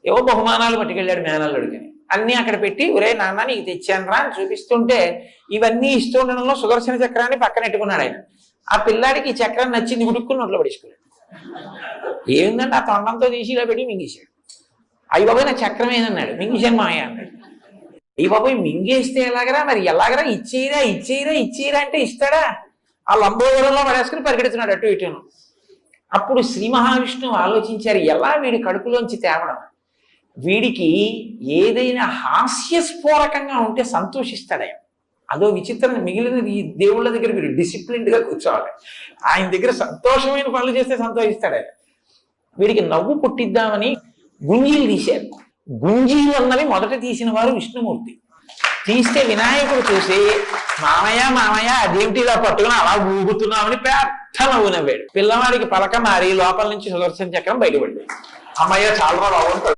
ఏవో బహుమానాలు పట్టుకెళ్ళాడు మేనల్లుడికి. అన్నీ అక్కడ పెట్టి ఒరే నాన్న నీకు తెచ్చాను రా అని చూపిస్తుంటే ఇవన్నీ ఇస్తూ ఉండడంలో సుదర్శన చక్రాన్ని పక్కన పెట్టుకున్నాడు ఆయన. ఆ పిల్లాడికి ఈ చక్రం నచ్చింది, ఉడుక్కుని నోట్లో పడేసుకున్నాడు. ఏముందంటే ఆ తొండంతో తీసి ఇలా పెట్టి మింగేశాడు. అయ్యి బాబాయ్ నా చక్రం ఏదన్నాడు, మింగేశాను మాయ అన్నాడు. అయ్యి బాబాయ్ మింగేస్తే ఎలాగరా, మరి ఎలాగరా, ఇచ్చేయరా ఇచ్చేయరా ఇచ్చేయరా అంటే ఇస్తాడా? ఆ లంబోదరంలో పడేసుకుని పరిగెడుతున్నాడు అటు ఇటును. అప్పుడు శ్రీ మహావిష్ణువు ఆలోచించారు, ఎలా వీడి కడుపులోంచి తేవడం. వీడికి ఏదైనా హాస్యస్ఫోరకంగా ఉంటే సంతోషిస్తాడే. అదో విచిత్రం. మిగిలిన ఈ దేవుళ్ళ దగ్గర వీడు డిసిప్లిన్డ్గా కూర్చోవాలి, ఆయన దగ్గర సంతోషమైన పనులు చేస్తే సంతోషిస్తాడే. వీడికి నవ్వు పుట్టిద్దామని గుంజీలు తీశారు. గుంజీలు అన్నవి మొదట తీసిన వారు విష్ణుమూర్తి. తీస్తే వినాయకుడు చూసి మామయ్య మామయ్య అదేమిటి ఇలా పట్టుకుని అలా ఊగుతున్నామని పెద్ద నవ్వు నవ్వాడు. పిల్లవాడికి పలక మారి లోపల నుంచి సుదర్శన చక్రం బయటపడింది. అమ్మయ్య చాలా బాగుంటుంది.